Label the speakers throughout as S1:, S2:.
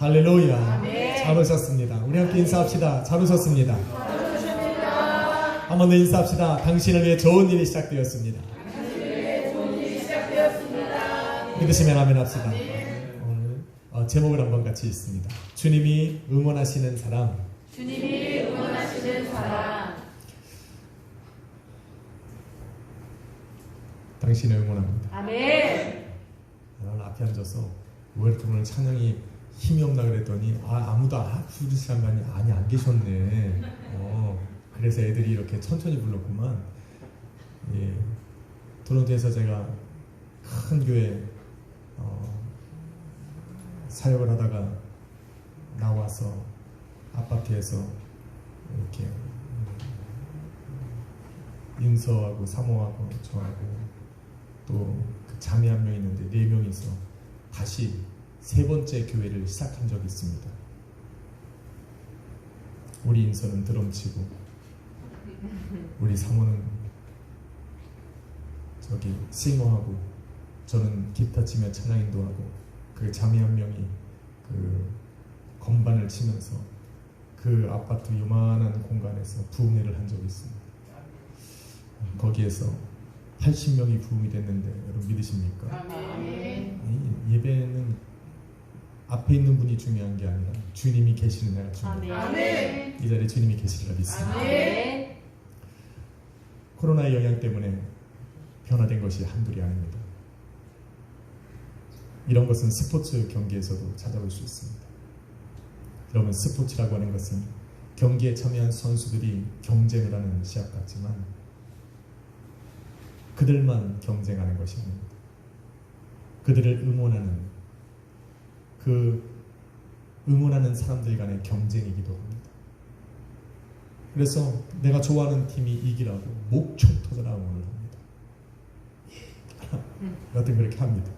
S1: 할렐루야.
S2: 아멘.
S1: 잘 오셨습니다. 우리 함께 인사합시다. 잘 오셨습니다. 한 번 더 인사합시다. 당신을 위해 좋은 일이 시작되었습니다. 믿으시면 아멘 합시다. 오늘 제목을 한번 같이 읽습니다. 주님이 응원하시는 사람.
S2: 주님이 응원하시는 사람.
S1: 당신을 응원합니다.
S2: 아멘.
S1: 나는 앞에 앉아서 왜 이렇게 오늘 찬양이 힘이 없나 그랬더니 아무도 부르시는 거 아니 안 계셨네. 그래서 애들이 이렇게 천천히 불렀구만. 예, 토론토에서 제가 큰 교회 사역을 하다가 나와서 아파트에서 이렇게 인서하고 사모하고 저하고 또 그 자매 한 명 있는데 4명이서 다시 3번째 교회를 시작한 적이 있습니다. 우리 인서는 드럼 치고 우리 사모는 저기 싱어하고 저는 기타 치며 찬양 인도하고 그 자매 한 명이 그 건반을 치면서 그 아파트 요만한 공간에서 부흥회를 한 적이 있습니다. 거기에서 80명이 부흥이 됐는데 여러분 믿으십니까?
S2: 아멘.
S1: 이 예배는 앞에 있는 분이 중요한 게 아니라 주님이 계시는 내가 중요합니다.
S2: 아멘.
S1: 이 자리에 주님이 계시리라 믿습니다.
S2: 아멘.
S1: 코로나의 영향 때문에 변화된 것이 한둘이 아닙니다. 이런 것은 스포츠 경기에서도 찾아볼 수 있습니다. 여러분, 스포츠라고 하는 것은 경기에 참여한 선수들이 경쟁을 하는 시합 같지만 그들만 경쟁하는 것이 아닙니다. 그들을 응원하는 그 응원하는 사람들 간의 경쟁이기도 합니다. 그래서 내가 좋아하는 팀이 이기라고 목청 터져라 응원을 합니다. 여튼 그렇게 합니다.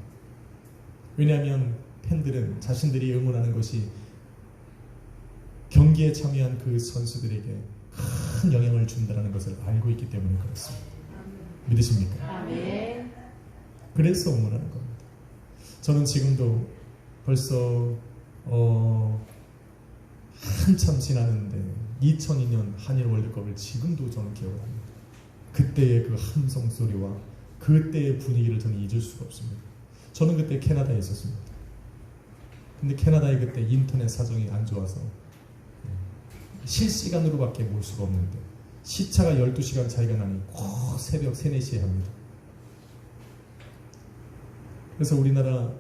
S1: 왜냐하면 팬들은 자신들이 응원하는 것이 경기에 참여한 그 선수들에게 큰 영향을 준다는 것을 알고 있기 때문에 그렇습니다. 믿으십니까?
S2: 아멘.
S1: 그래서 응원하는 겁니다. 저는 지금도 벌써 한참 지났는데 2002년 한일 월드컵을 지금도 저는 기억을 합니다. 그때의 그 함성 소리와 그때의 분위기를 저는 잊을 수가 없습니다. 저는 그때 캐나다에 있었습니다. 근데 캐나다에 그때 인터넷 사정이 안 좋아서 실시간으로밖에 볼 수가 없는데 시차가 12시간 차이가 나니 꼭 새벽 3, 4시에 합니다. 그래서 우리나라가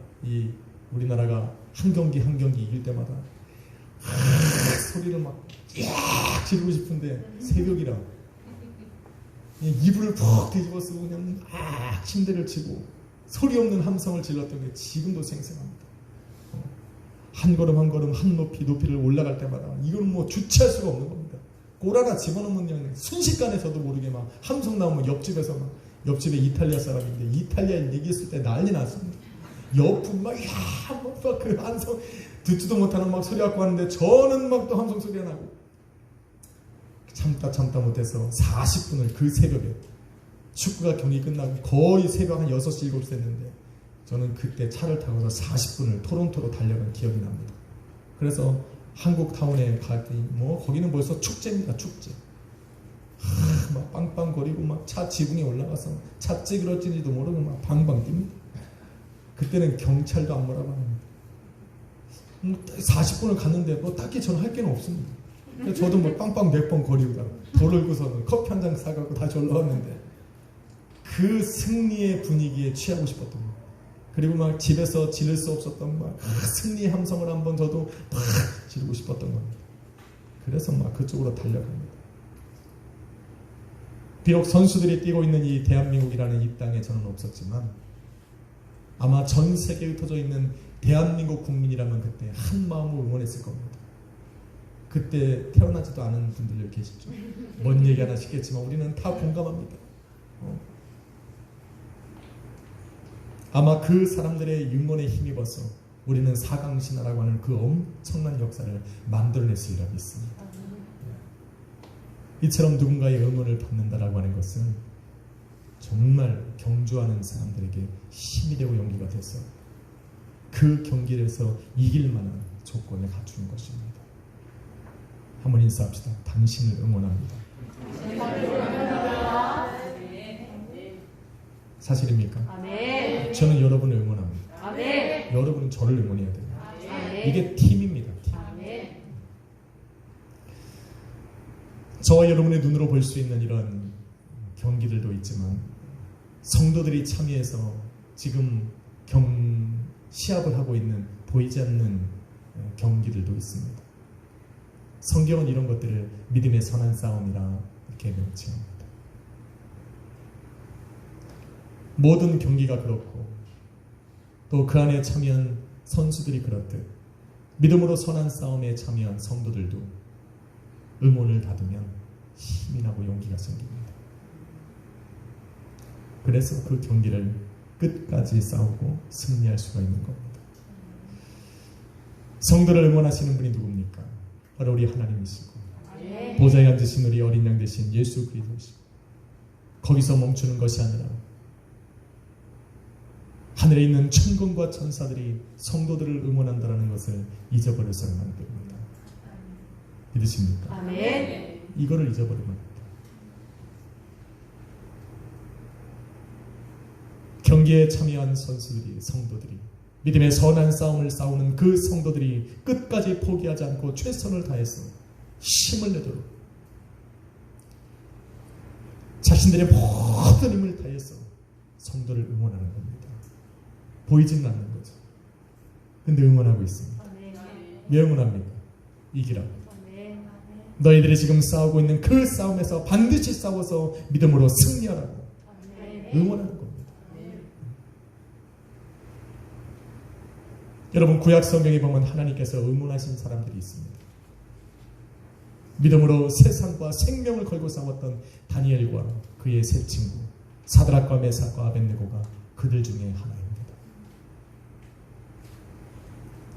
S1: 한 경기 이길 때마다 소리를 막 지르고 싶은데 새벽이라 이불을 푹 뒤집어 쓰고 그냥 침대를 치고 소리 없는 함성을 질렀던 게 지금도 생생합니다. 한 걸음 한 걸음 한 높이를 올라갈 때마다 이거는 뭐 주체할 수가 없는 겁니다. 꼬라가 집어넣으면 그냥 순식간에 저도 모르게 막 함성 나오면 옆집에 이탈리아 사람인데 이탈리아 얘기했을 때 난리 났습니다. 옆은 막 그 함성 듣지도 못하는 막 소리 갖고 하는데 저는 막 또 함성 소리가 나고 참다 못해서 40분을 그 새벽에 축구가 경기 끝나고 거의 새벽 한 6시 7시 됐는데 저는 그때 차를 타고서 40분을 토론토로 달려간 기억이 납니다. 그래서 한국 타운에 갔더니 뭐 거기는 벌써 축제입니다. 축제. 막 빵빵거리고 막 차 지붕에 올라가서 차 찌그러진지도 모르고 막 방방 뜁니다. 그때는 경찰도 안 뭐라고 합니다. 40분을 갔는데 뭐 딱히 저는 할 게는 없습니다. 저도 뭐 빵빵 몇 번 거리고 돌을고서는 커피 한 잔 사갖고 다시 올라왔는데 그 승리의 분위기에 취하고 싶었던 거예요. 그리고 막 집에서 지를 수 없었던 막 승리의 함성을 한번 저도 막 지르고 싶었던 겁니다. 그래서 막 그쪽으로 달려갑니다. 비록 선수들이 뛰고 있는 이 대한민국이라는 이 땅에 저는 없었지만 아마 전 세계에 흩어져 있는 대한민국 국민이라면 그때 한 마음으로 응원했을 겁니다. 그때 태어나지도 않은 분들 여기 계시죠. 뭔 얘기 하나 싶겠지만 우리는 다 공감합니다. 아마 그 사람들의 응원에 힘입어서 우리는 4강 신화라고 하는 그 엄청난 역사를 만들어냈으리라 믿습니다. 이처럼 누군가의 응원을 받는다라고 하는 것은 정말 경주하는 사람들에게 힘이 되고 용기가 돼서 그 경기에서 이길 만한 조건을 갖추는 것입니다. 한번 인사합시다. 당신을 응원합니다. 사실입니까?
S2: 아멘.
S1: 저는 여러분을 응원합니다.
S2: 아멘.
S1: 여러분은 저를 응원해야 됩니다.
S2: 아멘.
S1: 이게 팀입니다. 팀.
S2: 아멘.
S1: 저와 여러분의 눈으로 볼 수 있는 이런 경기들도 있지만 성도들이 참여해서 지금 시합을 하고 있는 보이지 않는 경기들도 있습니다. 성경은 이런 것들을 믿음의 선한 싸움이라 이렇게 명칭합니다. 모든 경기가 그렇고 또 그 안에 참여한 선수들이 그렇듯 믿음으로 선한 싸움에 참여한 성도들도 응원을 받으면 힘이 나고 용기가 생깁니다. 그래서 그 경기를 끝까지 싸우고 승리할 수가 있는 겁니다. 성도를 응원하시는 분이 누굽니까? 바로 우리 하나님이시고 보좌에 앉으신 우리 어린 양 되신 예수 그리스도시고 거기서 멈추는 것이 아니라 하늘에 있는 천군과 천사들이 성도들을 응원한다는 것을 잊어버려서는 안 됩니다. 믿으십니까?
S2: 아멘.
S1: 이거를 잊어버리면 안 돼요. 경기에 참여한 선수들이, 성도들이, 믿음의 선한 싸움을 싸우는 그 성도들이 끝까지 포기하지 않고 최선을 다해서 힘을 내도록 자신들의 모든 힘을 다해서 성도를 응원하는 겁니다. 보이지는 않는 거죠. 근데 응원하고 있습니다. 왜 응원합니까? 이기라고. 너희들이 지금 싸우고 있는 그 싸움에서 반드시 싸워서 믿음으로 승리하라고 응원하는 겁니다. 여러분, 구약 성경에 보면 하나님께서 응원하신 사람들이 있습니다. 믿음으로 세상과 생명을 걸고 싸웠던 다니엘과 그의 세 친구 사드락과 메삭과 아벳네고가 그들 중에 하나입니다.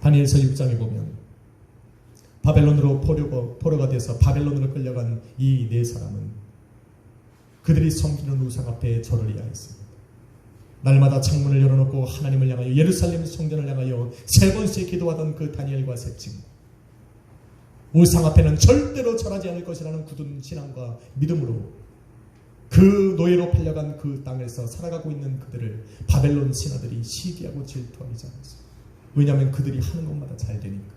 S1: 다니엘서 6장에 보면 바벨론으로 포로가 돼서 바벨론으로 끌려간 이 네 사람은 그들이 섬기는 우상 앞에 절을 이하였습니다. 날마다 창문을 열어놓고 하나님을 향하여 예루살렘 성전을 향하여 세 번씩 기도하던 그 다니엘과 세 친구, 우상 앞에는 절대로 절하지 않을 것이라는 굳은 신앙과 믿음으로 그 노예로 팔려간 그 땅에서 살아가고 있는 그들을 바벨론 신하들이 시기하고 질투하기 시작했어요. 왜냐하면 그들이 하는 것마다 잘 되니까.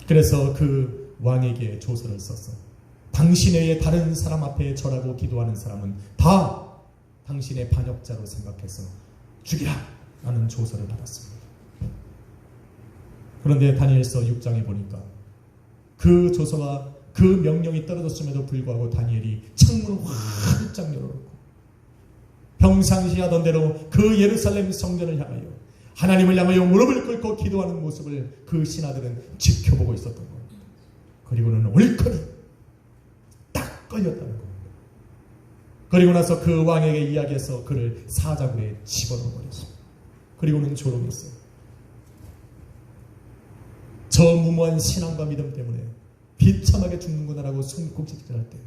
S1: 그래서 그 왕에게 조서를 썼어. 당신 외에 다른 사람 앞에 절하고 기도하는 사람은 다 당신의 반역자로 생각해서 죽이라 라는 조서를 받았습니다. 그런데 다니엘서 6장에 보니까 그 조서가 그 명령이 떨어졌음에도 불구하고 다니엘이 창문을 활짝 열어놓고 평상시 하던 대로 그 예루살렘 성전을 향하여 하나님을 향하여 무릎을 꿇고 기도하는 모습을 그 신하들은 지켜보고 있었던 겁니다. 그리고는 올커니 딱 걸렸다는 겁니다. 그리고 나서 그 왕에게 이야기해서 그를 사자굴에 집어넣어 버렸습니다. 그리고는 조롱했어요. 저 무모한 신앙과 믿음 때문에 비참하게 죽는구나라고 손꼽질할 때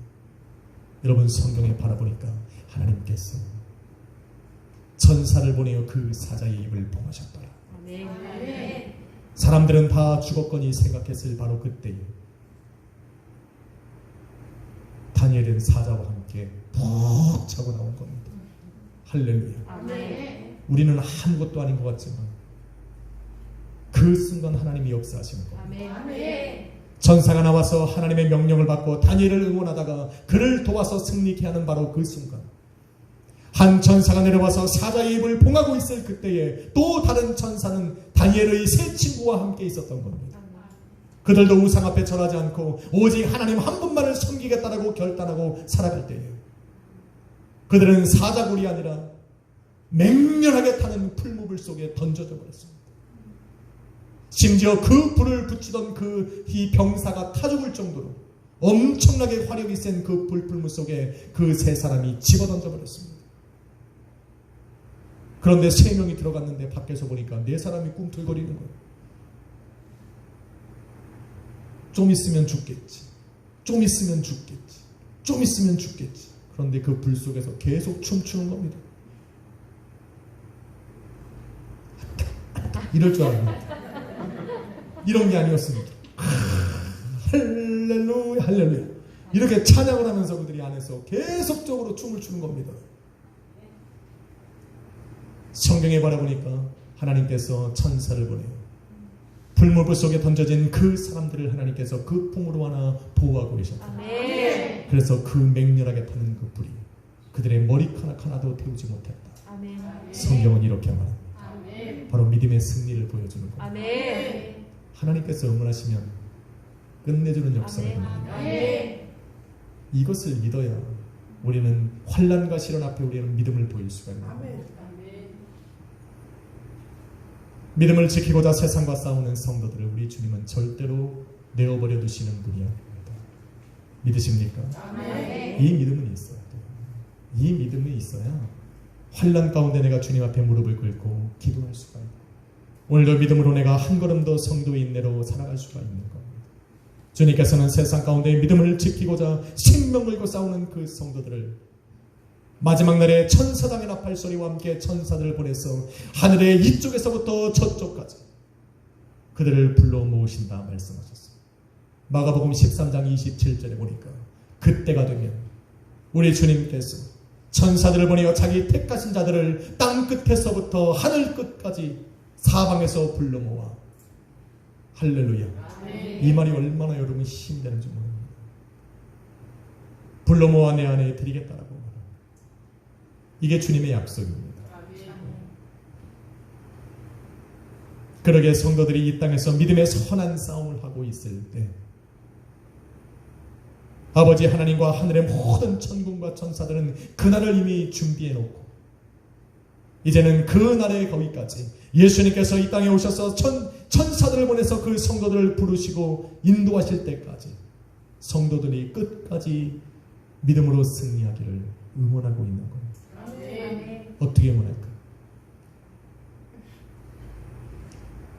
S1: 여러분, 성경에 바라보니까 하나님께서 천사를 보내어 그 사자의 입을 봉하셨더라. 사람들은 다 죽었거니 생각했을 바로 그때에 다니엘은 사자와 함께 푹 자고 나온 겁니다. 할렐루야.
S2: 아멘.
S1: 우리는 아무것도 아닌 것 같지만 그 순간 하나님이 역사하시는 겁니다.
S2: 아멘.
S1: 천사가 나와서 하나님의 명령을 받고 다니엘을 응원하다가 그를 도와서 승리케 하는 바로 그 순간, 한 천사가 내려와서 사자의 입을 봉하고 있을 그때에 또 다른 천사는 다니엘의 세 친구와 함께 있었던 겁니다. 그들도 우상 앞에 절하지 않고 오직 하나님 한 분만을 섬기겠다라고 결단하고 살아갈 때에 그들은 사자굴이 아니라 맹렬하게 타는 풀무불 속에 던져져 버렸습니다. 심지어 그 불을 붙이던 이 병사가 타 죽을 정도로 엄청나게 화력이 센 그 불풀무 속에 그 세 사람이 집어던져 버렸습니다. 그런데 세 명이 들어갔는데 밖에서 보니까 네 사람이 꿈틀거리는 거예요. 좀 있으면 죽겠지. 좀 있으면 죽겠지. 좀 있으면 죽겠지. 그런데 그 불 속에서 계속 춤추는 겁니다. 이럴 줄 알았는데 이런 게 아니었습니다. 할렐루야 할렐루야 이렇게 찬양을 하면서 그들이 안에서 계속적으로 춤을 추는 겁니다. 성경에 바라보니까 하나님께서 천사를 보내요. 불모불 속에 던져진 그 사람들을 하나님께서 그 품으로 하나 보호하고 계셨다.
S2: 아멘.
S1: 그래서 그 맹렬하게 타는 그 불이 그들의 머리카락 하나도 태우지 못했다.
S2: 아멘.
S1: 성경은 이렇게 말합니다.
S2: 아멘.
S1: 바로 믿음의 승리를 보여주는 겁니다.
S2: 아멘.
S1: 하나님께서 응원하시면 끝내주는 역사가
S2: 아멘.
S1: 됩니다.
S2: 아멘.
S1: 이것을 믿어야 우리는 환난과 시련 앞에 우리는 믿음을 보일 수가 있는 겁니다. 믿음을 지키고자 세상과 싸우는 성도들을 우리 주님은 절대로 내어버려 두시는 분이 아닙니다. 믿으십니까?
S2: 아멘.
S1: 이 믿음은 있어야 돼요. 이 믿음이 있어야 환난 가운데 내가 주님 앞에 무릎을 꿇고 기도할 수가 있고 오늘도 믿음으로 내가 한 걸음 더 성도의 인내로 살아갈 수가 있는 겁니다. 주님께서는 세상 가운데 믿음을 지키고자 생명 걸고 싸우는 그 성도들을 마지막 날에 천사당의 나팔 소리와 함께 천사들을 보내서 하늘의 이쪽에서부터 저쪽까지 그들을 불러 모으신다 말씀하셨습니다. 마가복음 13장 27절에 보니까 그때가 되면 우리 주님께서 천사들을 보내어 자기 택하신 자들을 땅 끝에서부터 하늘 끝까지 사방에서 불러 모아 할렐루야. 이 말이 얼마나 여러분 힘이 되는지 모릅니다. 불러 모아 내 안에 드리겠다라고 말합니다. 이게 주님의 약속입니다. 그러게 성도들이 이 땅에서 믿음의 선한 싸움을 하고 있을 때 아버지 하나님과 하늘의 모든 천군과 천사들은 그날을 이미 준비해 놓고 이제는 그 날에 거기까지 예수님께서 이 땅에 오셔서 천사들을 보내서 그 성도들을 부르시고 인도하실 때까지 성도들이 끝까지 믿음으로 승리하기를 응원하고 있는 겁니다. 어떻게 응원할까?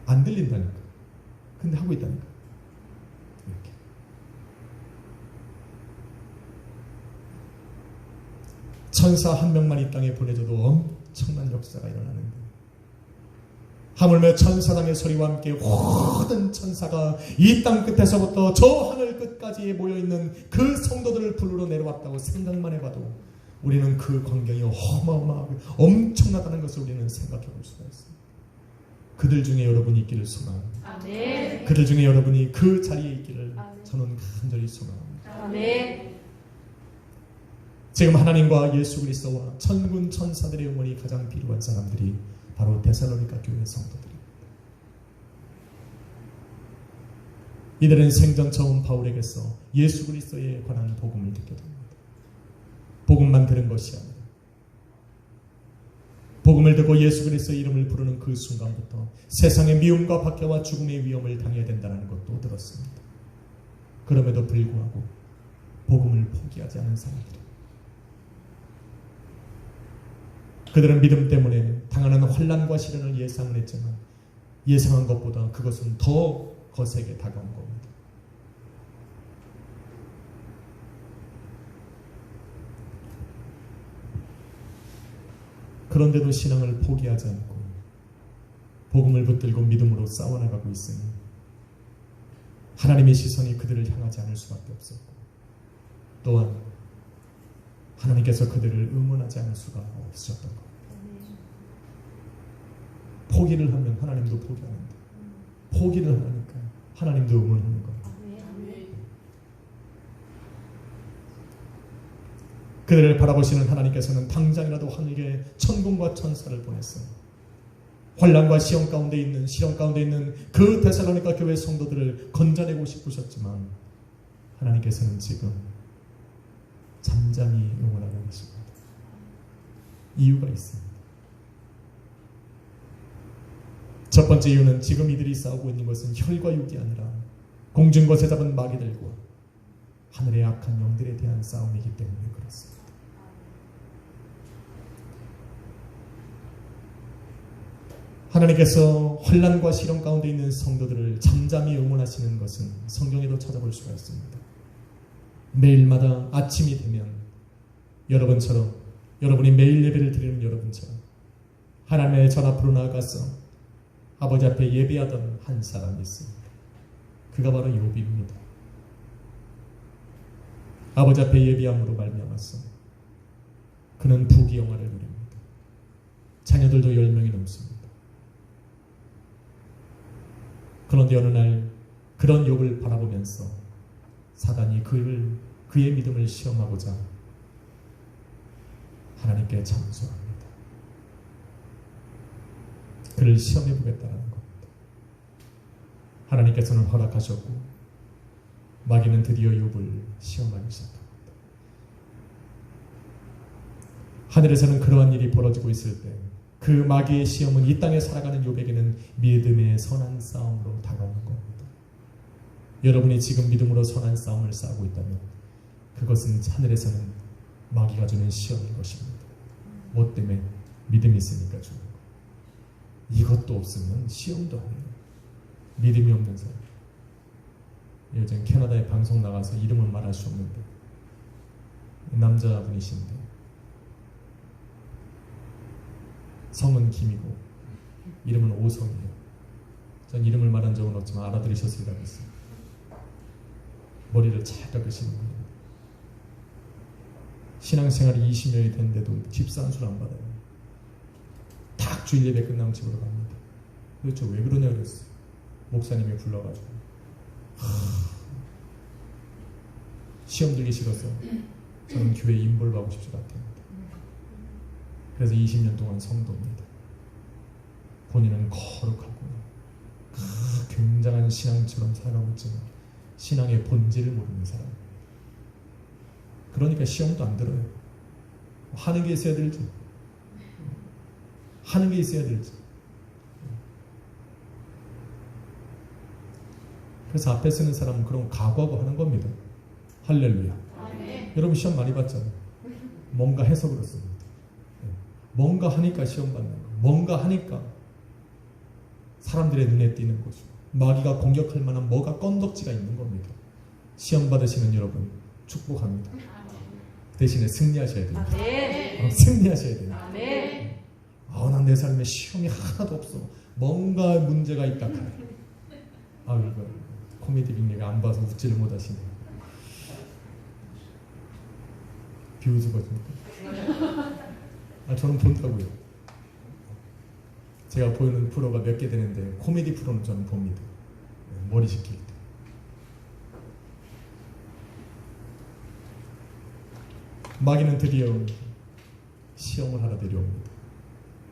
S1: 안 들린다니까. 근데 하고 있다니까. 이렇게. 천사 한 명만 이 땅에 보내줘도 엄청난 역사가 일어나는데 하물며 천사당의 소리와 함께 모든 천사가 이 땅 끝에서부터 저 하늘 끝까지 모여있는 그 성도들을 부르러 내려왔다고 생각만 해봐도 우리는 그 광경이 어마어마하고 엄청나다는 것을 우리는 생각해 볼 수가 있습니다. 그들 중에 여러분이 있기를 소망합니다.
S2: 아멘.
S1: 그들 중에 여러분이 그 자리에 있기를
S2: 아멘.
S1: 저는 간절히 소망합니다.
S2: 아멘.
S1: 지금 하나님과 예수 그리스도와 천군 천사들의 응원이 가장 필요한 사람들이 바로 데살로니가 교회 성도들입니다. 이들은 생전 처음 바울에게서 예수 그리스도에 관한 복음을 듣게 됩니다. 복음만 들은 것이 아니라 복음을 듣고 예수 그리스도의 이름을 부르는 그 순간부터 세상의 미움과 박해와 죽음의 위험을 당해야 된다는 것도 들었습니다. 그럼에도 불구하고 복음을 포기하지 않은 사람들, 그들은 믿음 때문에 당하는 환난과 시련을 예상을 했지만 예상한 것보다 그것은 더 거세게 다가온 겁니다. 그런데도 신앙을 포기하지 않고 복음을 붙들고 믿음으로 싸워나가고 있으니 하나님의 시선이 그들을 향하지 않을 수밖에 없었고 또한 하나님께서 그들을 응원하지 않을 수가 없으셨던 것. 포기를 하면 하나님도 포기하는데 포기를 하니까 하나님도 응원하는 거예요. 그들을 바라보시는 하나님께서는 당장이라도 하늘에 천군과 천사를 보냈어요. 환난과 시험 가운데 있는 그 데살로니가 교회 성도들을 건져내고 싶으셨지만 하나님께서는 지금 잠잠히 응원하고 계십니다. 이유가 있습니다. 첫 번째 이유는 지금 이들이 싸우고 있는 것은 혈과 육이 아니라 공중 것에 잡은 마귀들과 하늘의 악한 영들에 대한 싸움이기 때문에 그렇습니다. 하나님께서 환난과 시련 가운데 있는 성도들을 잠잠히 응원하시는 것은 성경에도 찾아볼 수가 있습니다. 매일마다 아침이 되면 여러분처럼, 여러분이 매일 예배를 드리는 여러분처럼 하나님의 전 앞으로 나아가서 아버지 앞에 예배하던 한 사람이 있습니다. 그가 바로 욥입니다. 아버지 앞에 예배함으로 말미암았어 그는 부귀영화를 누립니다. 자녀들도 10명이 넘습니다. 그런데 어느 날 그런 욥을 바라보면서 사단이 그의 믿음을 시험하고자 하나님께 잠수합니다. 그를 시험해 보겠다는 겁니다. 하나님께서는 허락하셨고 마귀는 드디어 욥을 시험하기 시작합니다. 하늘에서는 그러한 일이 벌어지고 있을 때 그 마귀의 시험은 이 땅에 살아가는 욥에게는 믿음의 선한 싸움으로 다가오는 겁니다. 여러분이 지금 믿음으로 선한 싸움을 싸우고 있다면 그것은 하늘에서는 마귀가 주는 시험인 것입니다. 뭐 때문에? 믿음이 있으니까 주는 거예요. 이것도 없으면 시험도 아니에요. 믿음이 없는 사람. 요즘 캐나다에 방송 나가서 이름은 말할 수 없는데 남자분이신데 성은 김이고 이름은 오성이에요. 전 이름을 말한 적은 없지만 알아들으셨으리라고 했어요. 머리를 잘 깎으시는 분이에요. 신앙생활이 20년이 됐는데도 집사 한 수를 안 받아요. 딱 주일 예배 끝나면 집으로 갑니다. 도대체 왜 그러냐 그랬어요. 목사님이 불러가지고 시험 들기 싫어서 저는 교회 인볼 가고 싶지 않답니다. 그래서 20년 동안 성도입니다. 본인은 거룩하고 굉장한 신앙처럼 살아가고 있지만 신앙의 본질을 모르는 사람. 그러니까 시험도 안 들어요. 하는 게 있어야 되지. 하는 게 있어야 되지. 그래서 앞에 쓰는 사람은 그런 각오하고 하는 겁니다. 할렐루야. 여러분 시험 많이 봤잖아요. 뭔가 해서 그렇습니다. 뭔가 하니까 시험 받는 거. 뭔가 하니까 사람들의 눈에 띄는 거죠. 마귀가 공격할 만한 뭐가 건덕지가 있는 겁니다. 시험 받으시는 여러분 축복합니다. 대신에 승리하셔야 됩니다. 승리하셔야 됩니다. 난 내 삶에 시험이 하나도 없어. 뭔가 문제가 있다. 이거 코미디 빅리가 안 봐서 웃지를 못하시네. 비웃으거든요. 저는 본다고요. 제가 보이는 프로가 몇 개 되는데 코미디 프로는 저는 봅니다. 머리 식힐 때. 마귀는 드디어 시험을 하러 데려옵니다.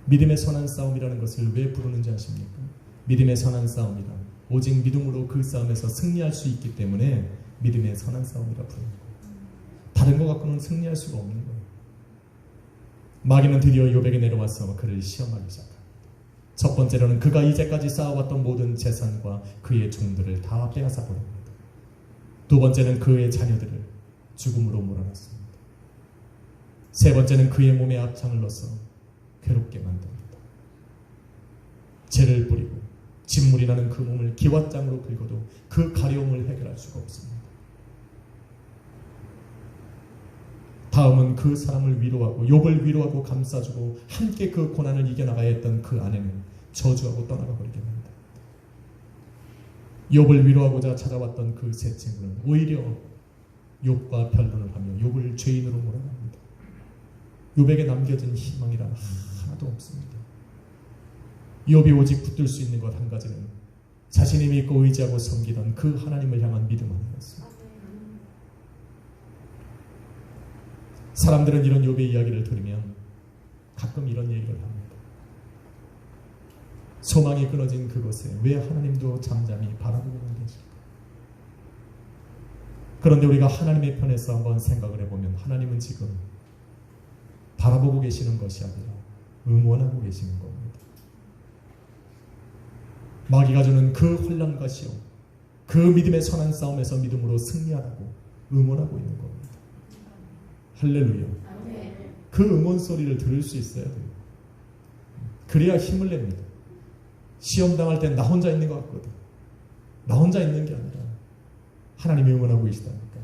S1: 믿음의 선한 싸움이라는 것을 왜 부르는지 아십니까? 믿음의 선한 싸움이라 오직 믿음으로 그 싸움에서 승리할 수 있기 때문에 믿음의 선한 싸움이라 부르는 거예요. 다른 것 갖고는 승리할 수가 없는 거예요. 마귀는 드디어 욥에게 내려와서 그를 시험하기 시작합니다. 첫 번째로는 그가 이제까지 쌓아왔던 모든 재산과 그의 종들을 다 빼앗아 버립니다. 두 번째는 그의 자녀들을 죽음으로 몰아넣습니다. 세 번째는 그의 몸에 악창을 넣어서 괴롭게 만듭니다. 죄를 뿌리고 진물이 나는 그 몸을 기왓장으로 긁어도 그 가려움을 해결할 수가 없습니다. 다음은 그 사람을 위로하고 욥을 위로하고 감싸주고 함께 그 고난을 이겨나가야 했던 그 아내는 저주하고 떠나가 버리게 합니다. 욥을 위로하고자 찾아왔던 그 세 친구는 오히려 욥과 변론을 하며 욥을 죄인으로 몰아갑니다. 욥에게 남겨진 희망이란 하나도 없습니다. 욥이 오직 붙들 수 있는 것 한 가지는 자신이 믿고 의지하고 섬기던 그 하나님을 향한 믿음 하나였습니다. 사람들은 이런 욥의 이야기를 들으면 가끔 이런 얘기를 합니다. 소망이 끊어진 그곳에 왜 하나님도 잠잠히 바라보고 계실까? 그런데 우리가 하나님의 편에서 한번 생각을 해보면 하나님은 지금 바라보고 계시는 것이 아니라 응원하고 계시는 겁니다. 마귀가 주는 그 혼란과 시험, 그 믿음의 선한 싸움에서 믿음으로 승리하라고 응원하고 있는 겁니다. 할렐루야. 그 응원 소리를 들을 수 있어야 돼요. 그래야 힘을 냅니다. 시험 당할 땐 나 혼자 있는 것 같거든. 나 혼자 있는 게 아니라 하나님이 응원하고 계시다니까.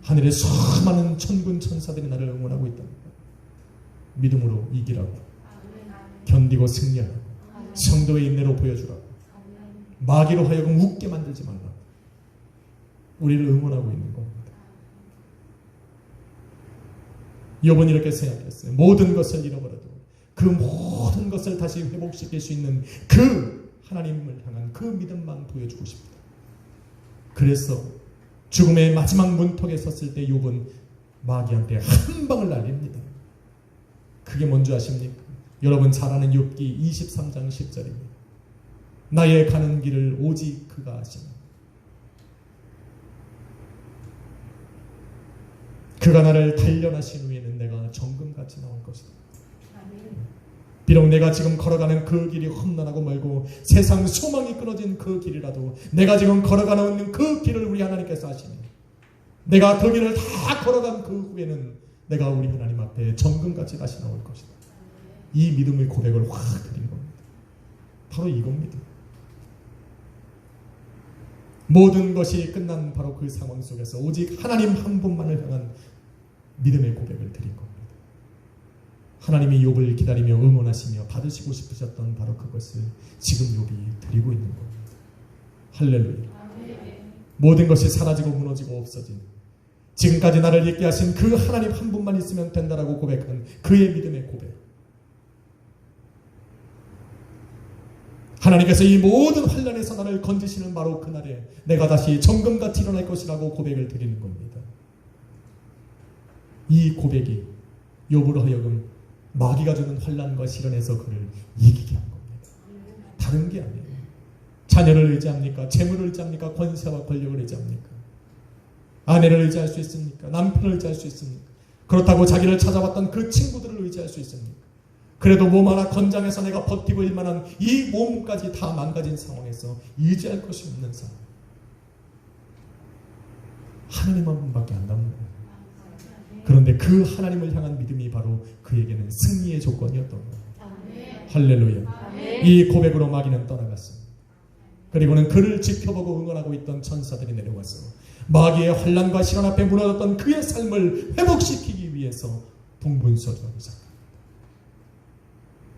S1: 하늘의 수많은 천군 천사들이 나를 응원하고 있다니까. 믿음으로 이기라고, 견디고 승리하라고, 성도의 인내로 보여주라고. 마귀로 하여금 웃게 만들지 말라고. 우리를 응원하고 있는 겁니다. 욥은 이렇게 생각했어요. 모든 것을 잃어버려도 그 모든 것을 다시 회복시킬 수 있는 그 하나님을 향한 그 믿음만 보여주고 싶다. 그래서 죽음의 마지막 문턱에 섰을 때 욥은 마귀한테 한 방을 날립니다. 그게 뭔지 아십니까? 여러분 잘 아는 욥기 23장 10절입니다. 나의 가는 길을 오직 그가 아시나. 그가 나를 단련하신 후에는 내가 정금같이 나올 것이다. 비록 내가 지금 걸어가는 그 길이 험난하고 멀고 세상 소망이 끊어진 그 길이라도 내가 지금 걸어가는 그 길을 우리 하나님께서 하시니 내가 그 길을 다 걸어간 그 후에는 내가 우리 하나님 앞에 정금같이 다시 나올 것이다. 이 믿음의 고백을 확 드린 겁니다. 바로 이겁니다. 모든 것이 끝난 바로 그 상황 속에서 오직 하나님 한 분만을 향한 믿음의 고백을 드린 겁니다. 하나님이 욥을 기다리며 응원하시며 받으시고 싶으셨던 바로 그것을 지금 욥이 드리고 있는 겁니다. 할렐루야. 모든 것이 사라지고 무너지고 없어진 지금까지 나를 있게 하신 그 하나님 한 분만 있으면 된다라고 고백한 그의 믿음의 고백. 하나님께서 이 모든 환난에서 나를 건지시는 바로 그날에 내가 다시 정금같이 일어날 것이라고 고백을 드리는 겁니다. 이 고백이 욥으로 하여금 마귀가 주는 환난과 시련에서 그를 이기게 한 겁니다. 다른 게 아니에요. 자녀를 의지합니까? 재물을 의지합니까? 권세와 권력을 의지합니까? 아내를 의지할 수 있습니까? 남편을 의지할 수 있습니까? 그렇다고 자기를 찾아왔던 그 친구들을 의지할 수 있습니까? 그래도 몸 하나 건장해서 내가 버티고 일만한 이 몸까지 다 망가진 상황에서 의지할 것이 없는 사람. 하나님 한 분밖에 안 남는 거예요. 그런데 그 하나님을 향한 믿음이 바로 그에게는 승리의 조건이었던 거예요. 할렐루야. 이 고백으로 마귀는 떠나갔습니다. 그리고는 그를 지켜보고 응원하고 있던 천사들이 내려와서 마귀의 환난과 시련 앞에 무너졌던 그의 삶을 회복시키기 위해서 분분소주하기 시작합니다.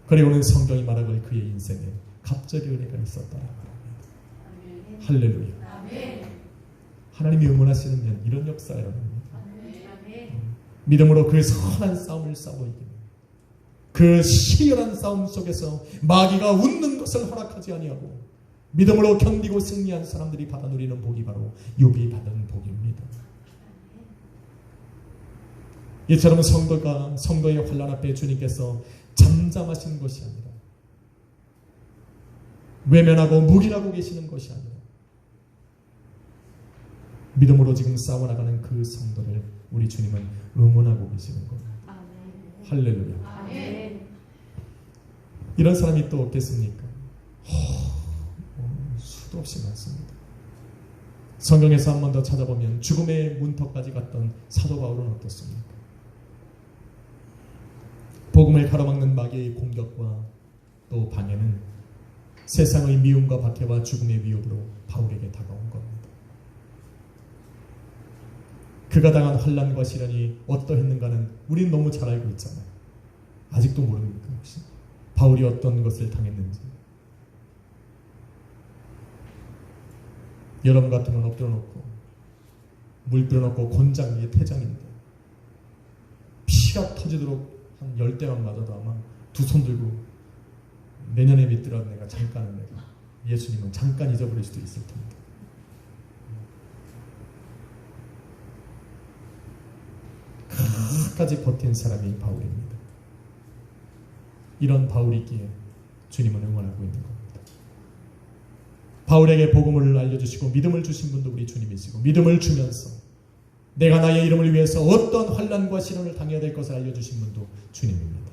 S1: 그리고는 성경이 말하길 그의 인생에 갑절의 은혜가 있었다라고 합니다. 할렐루야. 하나님이 응원하시는 면 이런 역사가 일어납니다. 믿음으로 그 선한 싸움을 싸워 이기는 그 시열한 싸움 속에서 마귀가 웃는 것을 허락하지 아니하고 믿음으로 견디고 승리한 사람들이 받아 누리는 복이 바로 욥이 받은 복입니다. 이처럼 성도의 환난 앞에 주님께서 잠잠하신 것이 아니라 외면하고 묵인하고 계시는 것이 아니라 믿음으로 지금 싸워나가는 그 성도를 우리 주님은 응원하고 계시는 겁니다. 할렐루야. 이런 사람이 또 없겠습니까? 수도 없이 많습니다. 성경에서 한 번 더 찾아보면 죽음의 문턱까지 갔던 사도 바울은 어떻습니까? 복음을 가로막는 마귀의 공격과 또 방해는 세상의 미움과 박해와 죽음의 위협으로 바울에게 다가온 겁니다. 그가 당한 환난과 시련이 어떠했는가는 우린 너무 잘 알고 있잖아요. 아직도 모릅니까 혹시? 바울이 어떤 것을 당했는지. 여러분 같으면 엎드려 놓고 물 뿌려 놓고 곤장 위에 태장인데 피가 터지도록 한 10대만 맞아도 아마 두 손 들고 내년에 믿더라도 내가 잠깐은 내가 예수님은 잠깐 잊어버릴 수도 있을 텐데 끝까지 버틴 사람이 바울입니다. 이런 바울이기에 주님은 응원하고 있는 겁니다. 바울에게 복음을 알려주시고 믿음을 주신 분도 우리 주님이시고 믿음을 주면서 내가 나의 이름을 위해서 어떤 환난과 시련을 당해야 될 것을 알려주신 분도 주님입니다.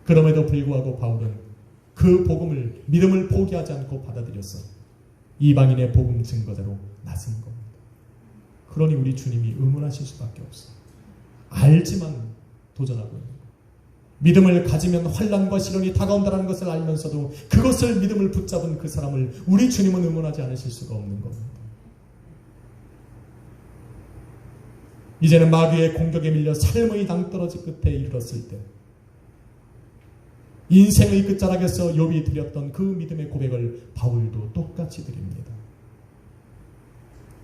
S1: 그럼에도 불구하고 바울은 그 복음을 믿음을 포기하지 않고 받아들여서 이방인의 복음 증거자로 나선 겁니다. 그러니 우리 주님이 응원하실 수밖에 없어요. 알지만 도전하고 있는 거예요. 믿음을 가지면 환난과 시련이 다가온다는 것을 알면서도 그것을 믿음을 붙잡은 그 사람을 우리 주님은 응원하지 않으실 수가 없는 겁니다. 이제는 마귀의 공격에 밀려 삶의 낭떠러지 끝에 이르렀을 때 인생의 끝자락에서 욥이 드렸던 그 믿음의 고백을 바울도 똑같이 드립니다.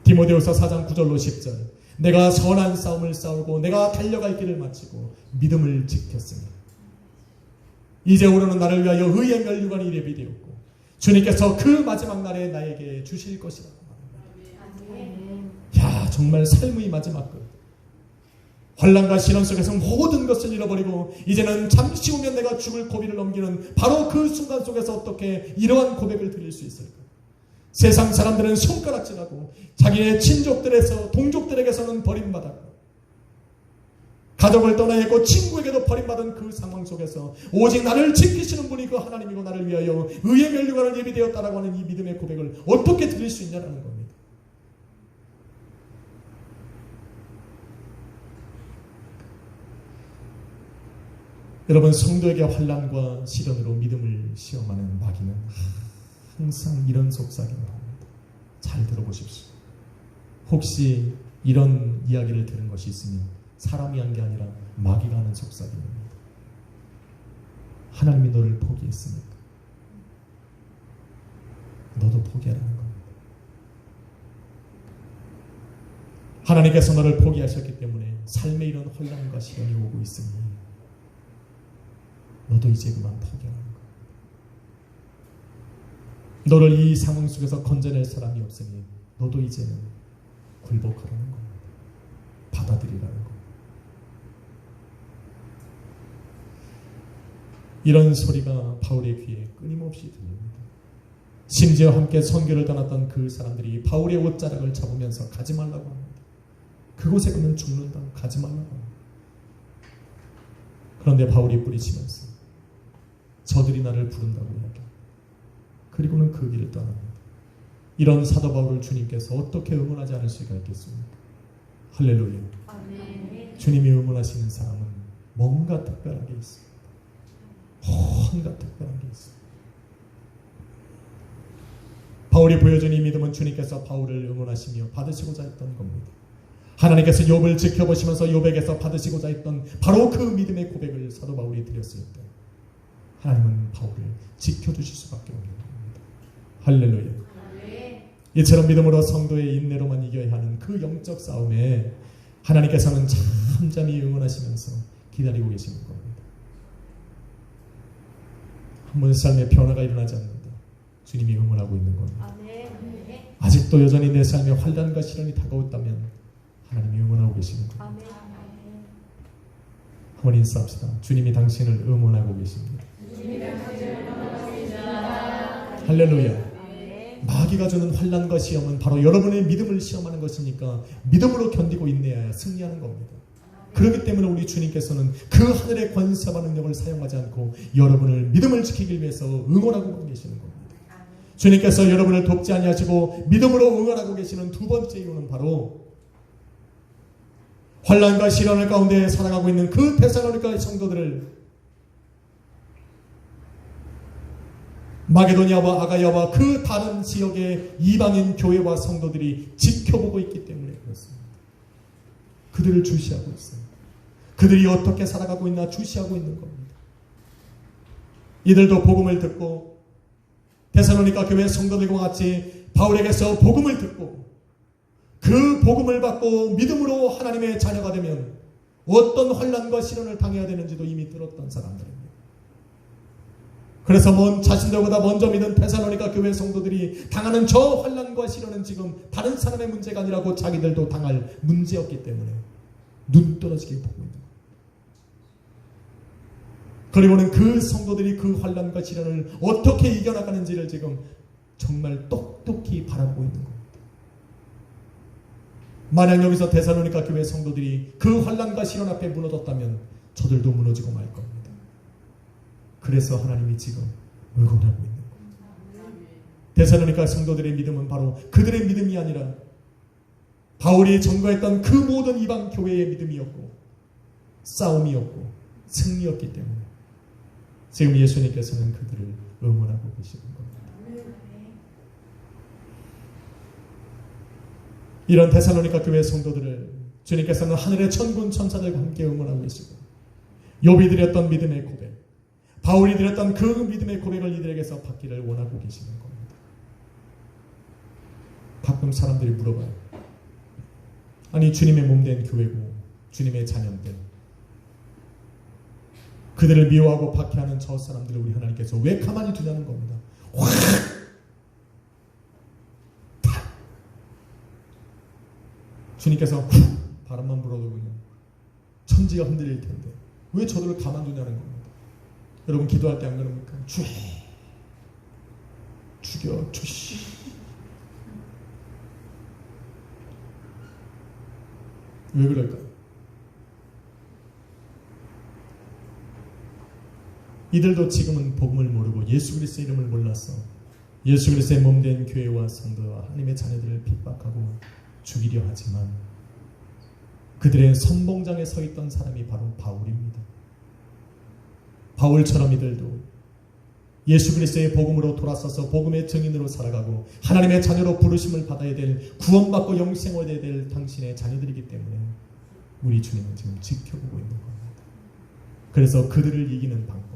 S1: 디모데후서 4장 9절로 10절. 내가 선한 싸움을 싸우고 내가 달려갈 길을 마치고 믿음을 지켰으니 이제 오르는 나를 위하여 의의 면류관이 예비되었고 주님께서 그 마지막 날에 나에게 주실 것이라고 말합니다. 야, 정말 삶의 마지막 끝. 환난과 시련 속에서 모든 것을 잃어버리고 이제는 잠시 후면 내가 죽을 고비를 넘기는 바로 그 순간 속에서 어떻게 이러한 고백을 드릴 수 있을까? 세상 사람들은 손가락질하고 자기의 친족들에서 동족들에게서는 버림받았고 가족을 떠나 있고 친구에게도 버림받은 그 상황 속에서 오직 나를 지키시는 분이 그 하나님이고 나를 위하여 의의 면류관을 예비되었다라고 하는 이 믿음의 고백을 어떻게 드릴 수 있냐라는 겁니다. 여러분, 성도에게 환난과 시련으로 믿음을 시험하는 마귀는 항상 이런 속삭임을 합니다. 잘 들어보십시오. 혹시 이런 이야기를 들은 것이 있으면 사람이 한 게 아니라 마귀가 하는 속삭임입니다. 하나님이 너를 포기했으니까 너도 포기하라는 겁니다. 하나님께서 너를 포기하셨기 때문에 삶에 이런 혼란과 시련이 오고 있으니 너도 이제 그만 포기하라는 겁니다. 너를 이 상황 속에서 건져낼 사람이 없으니 너도 이제는 굴복하라는 겁니다. 받아들이라는 겁니다. 이런 소리가 바울의 귀에 끊임없이 들립니다. 심지어 함께 선교를 떠났던 그 사람들이 바울의 옷자락을 잡으면서 가지 말라고 합니다. 그곳에 가면 죽는다. 가지 말라고 합니다. 그런데 바울이 뿌리치면서 저들이 나를 부른다고 이야기합니다. 그리고는 그 길을 떠납니다. 이런 사도 바울을 주님께서 어떻게 응원하지 않을 수가 있겠습니까? 할렐루야.
S2: 아멘.
S1: 주님이 응원하시는 사람은 뭔가 특별한 게 있습니다. 뭔가 특별한 게 있습니다. 바울이 보여준 이 믿음은 주님께서 바울을 응원하시며 받으시고자 했던 겁니다. 하나님께서 욥을 지켜보시면서 욥에게서 받으시고자 했던 바로 그 믿음의 고백을 사도 바울이 드렸을 때 하나님은 바울을 지켜주실 수밖에 없는 겁니다. 할렐루야. 이처럼 믿음으로 성도의 인내로만 이겨야 하는 그 영적 싸움에 하나님께서는 잠잠히 응원하시면서 기다리고 계시는 겁니다. 한 번의 삶에 변화가 일어나지 않는다. 주님이 응원하고 있는 겁니다. 아직도 여전히 내 삶에 환난과 시련이 다가왔다면 하나님이 응원하고 계시는 겁니다. 한번 인사합시다. 주님이 당신을 응원하고 계십니다. 할렐루야. 마귀가 주는 환난과 시험은 바로 여러분의 믿음을 시험하는 것이니까 믿음으로 견디고 인내해야 승리하는 겁니다. 그렇기 때문에 우리 주님께서는 그 하늘의 권세와 능력을 사용하지 않고 여러분을 믿음을 지키기 위해서 응원하고 계시는 겁니다. 주님께서 여러분을 돕지 아니하시고 믿음으로 응원하고 계시는 두 번째 이유는 바로 환난과 시련을 가운데 살아가고 있는 그 데살로니가 성도들을 마게도니아와 아가야와 그 다른 지역의 이방인 교회와 성도들이 지켜보고 있기 때문에 그렇습니다. 그들을 주시하고 있어요. 그들이 어떻게 살아가고 있나 주시하고 있는 겁니다. 이들도 복음을 듣고 데살로니가 교회 성도들과 같이 바울에게서 복음을 듣고 그 복음을 받고 믿음으로 하나님의 자녀가 되면 어떤 환난과 시련을 당해야 되는지도 이미 들었던 사람들입니다. 그래서 자신들보다 먼저 믿은 데살로니가 교회 성도들이 당하는 저 환난과 시련은 지금 다른 사람의 문제가 아니라고 자기들도 당할 문제였기 때문에 눈 떨어지게 보고 있는 거예요. 그리고는 그 성도들이 그 환난과 시련을 어떻게 이겨나가는지를 지금 정말 똑똑히 바라보고 있는 겁니다. 만약 여기서 데살로니가 교회 성도들이 그 환난과 시련 앞에 무너졌다면 저들도 무너지고 말 겁니다. 그래서 하나님이 지금 응원하고 있는 겁니다. 데살로니가 성도들의 믿음은 바로 그들의 믿음이 아니라 바울이 전거했던 그 모든 이방 교회의 믿음이었고 싸움이었고 승리였기 때문에 지금 예수님께서는 그들을 응원하고 계시는 겁니다. 이런 데살로니가 교회 성도들을 주님께서는 하늘의 천군 천사들과 함께 응원하고 계시고 욥이 드렸던 믿음의 고백, 바울이 드렸던 그 믿음의 고백을 이들에게서 받기를 원하고 계시는 겁니다. 가끔 사람들이 물어봐요. 아니 주님의 몸된 교회고 주님의 자녀인데 그들을 미워하고 박해하는 저 사람들을 우리 하나님께서 왜 가만히 두냐는 겁니다. 확! 탁! 주님께서 후! 바람만 불어도 그냥 천지가 흔들릴 텐데 왜 저들을 가만두냐는 겁니다. 여러분 기도할 때 안 그럽니까? 죽여 주시. 왜 그럴까요? 이들도 지금은 복음을 모르고 예수 그리스도의 이름을 몰라서 예수 그리스도의 몸된 교회와 성도와 하나님의 자녀들을 핍박하고 죽이려 하지만 그들의 선봉장에 서 있던 사람이 바로 바울입니다. 바울처럼 이들도 예수 그리스도의 복음으로 돌아서서 복음의 증인으로 살아가고 하나님의 자녀로 부르심을 받아야 될 구원받고 영생을 얻어야 될 당신의 자녀들이기 때문에 우리 주님은 지금 지켜보고 있는 겁니다. 그래서 그들을 이기는 방법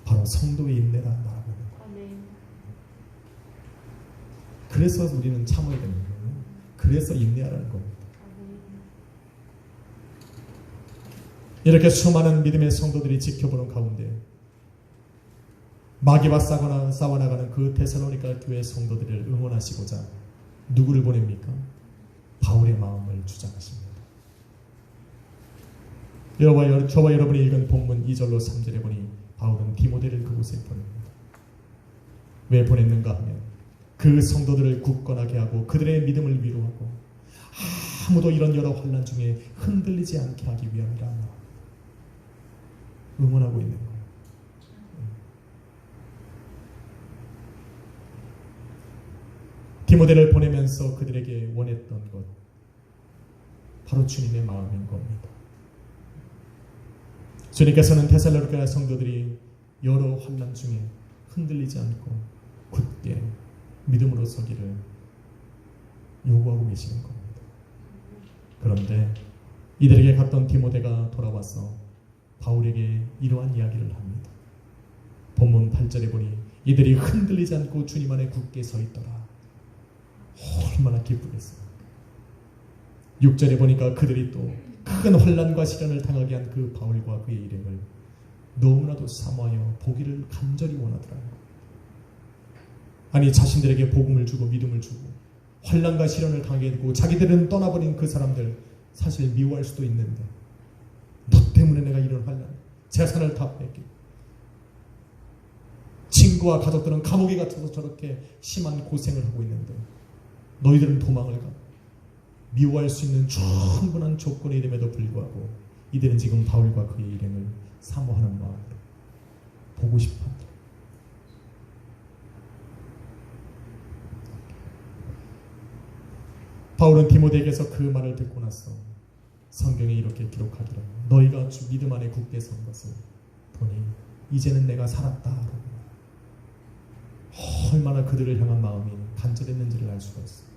S1: 바로 성도의 인내라 말하고 있는 거예요. 그래서 우리는 참아야 되는 거예요. 그래서 인내하라는 겁니다. 이렇게 수많은 믿음의 성도들이 지켜보는 가운데 마귀와 싸워나가는 그 데살로니가 교회 성도들을 응원하시고자 누구를 보냅니까? 바울의 마음을 주장하십니다. 저와 여러분이 읽은 본문 2절로 3절에 보니 바울은 디모데를 그곳에 보냅니다. 왜 보냈는가 하면 그 성도들을 굳건하게 하고 그들의 믿음을 위로하고 아무도 이런 여러 환난 중에 흔들리지 않게 하기 위함이라 응원하고 있는 거예요. 디모데를 보내면서 그들에게 원했던 것 바로 주님의 마음인 겁니다. 주님께서는 데살로니가 성도들이 여러 환난 중에 흔들리지 않고 굳게 믿음으로 서기를 요구하고 계시는 겁니다. 그런데 이들에게 갔던 디모데가 돌아와서 바울에게 이러한 이야기를 합니다. 본문 8절에 보니 이들이 흔들리지 않고 주님 안에 굳게 서 있더라. 얼마나 기쁘겠습니까? 6절에 보니까 그들이 또 큰 환난과 시련을 당하게 한 그 바울과 그의 일행을 너무나도 사모하여 보기를 간절히 원하더라고요. 아니 자신들에게 복음을 주고 믿음을 주고 환난과 시련을 당하게 되고 자기들은 떠나버린 그 사람들 사실 미워할 수도 있는데 너 때문에 내가 이런 환난 재산을 다 뺏기고 친구와 가족들은 감옥에 갇혀서 저렇게 심한 고생을 하고 있는데 너희들은 도망을 가고 미워할 수 있는 충분한 조건이 됨에도 불구하고 이들은 지금 바울과 그의 일행을 사모하는 마음으로 보고 싶어한다. 바울은 디모데에게서 그 말을 듣고 나서 성경에 이렇게 기록하기를 너희가 주 믿음 안에 굳게 선 것을 보니 이제는 내가 살았다. 얼마나 그들을 향한 마음이 간절했는지를 알 수가 있어요.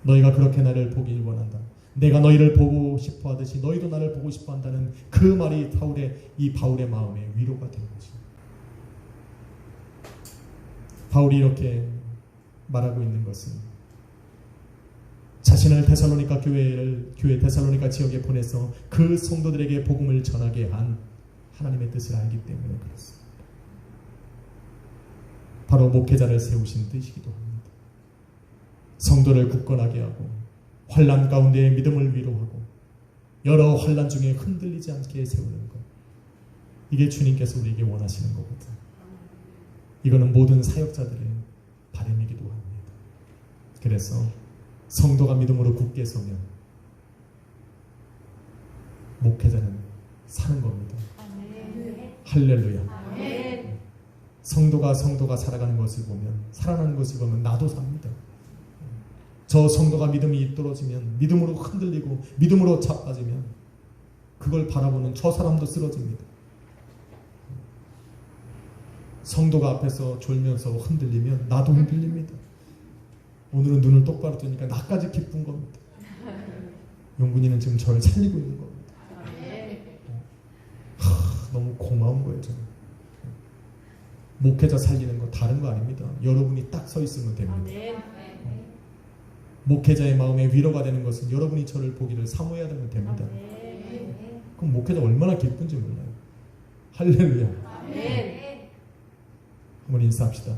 S1: 너희가 그렇게 나를 보길 원한다. 내가 너희를 보고 싶어 하듯이 너희도 나를 보고 싶어 한다는 그 말이 바울의 마음에 위로가 된 것입니다. 바울이 이렇게 말하고 있는 것은 자신을 데살로니가 교회 데살로니가 지역에 보내서 그 성도들에게 복음을 전하게 한 하나님의 뜻을 알기 때문에 그렇습니다. 바로 목회자를 세우신 뜻이기도 합니다. 성도를 굳건하게 하고 환난 가운데에 믿음을 위로하고 여러 환난 중에 흔들리지 않게 세우는 것. 이게 주님께서 우리에게 원하시는 거거든요. 이거는 모든 사역자들의 바람이기도 합니다. 그래서 성도가 믿음으로 굳게 서면 목회자는 사는 겁니다. 할렐루야. 성도가 살아가는 것을 보면 살아나는 것을 보면 나도 삽니다. 저 성도가 믿음이 떨어지면 믿음으로 흔들리고 믿음으로 자빠지면 그걸 바라보는 저 사람도 쓰러집니다. 성도가 앞에서 졸면서 흔들리면 나도 흔들립니다. 오늘은 눈을 똑바로 뜨니까 나까지 기쁜 겁니다. 용군이는 지금 저를 살리고 있는 겁니다. 너무 고마운 거예요. 저는. 목회자 살리는 거 다른 거 아닙니다. 여러분이 딱 서 있으면 됩니다.
S2: 아멘.
S1: 목회자의 마음에 위로가 되는 것은 여러분이 저를 보기를 사모해야 되면 됩니다.
S2: 아멘.
S1: 그럼 목회자 얼마나 기쁜지 몰라요. 할렐루야.
S2: 아멘.
S1: 한번 인사합시다.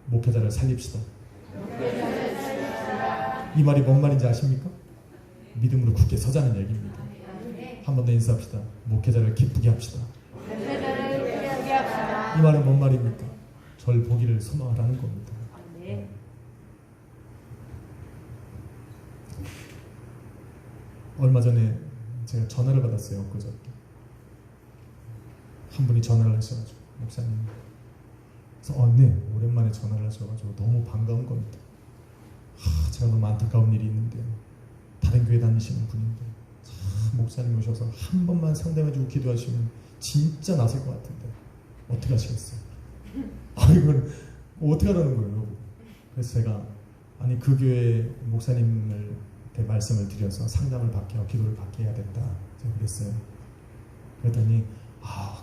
S1: 목회자를 살립시다. 이 말이 뭔 말인지 아십니까? 믿음으로 굳게 서자는 얘기입니다. 한 번 더 인사합시다. 목회자를 기쁘게 합시다. 이 말은 뭔 말입니까? 절 보기를 소망하라는 겁니다.
S2: 아멘.
S1: 얼마 전에 제가 전화를 받았어요. 엊그저께 한 분이 전화를 하셔가지고 목사님, 그래서 네, 오랜만에 전화를 하셔가지고 너무 반가운 겁니다. 제가 너무 안타까운 일이 있는데 다른 교회 다니시는 분인데 목사님 오셔서 한 번만 상담해주고 기도하시면 진짜 나설 것 같은데 어떻게 하시겠어요? 이건 어떻게 하라는 거예요? 그래서 제가 그 교회 목사님한테 말씀을 드려서 상담을 받게 하고 기도를 받게 해야 된다 제가 그랬어요. 그랬더니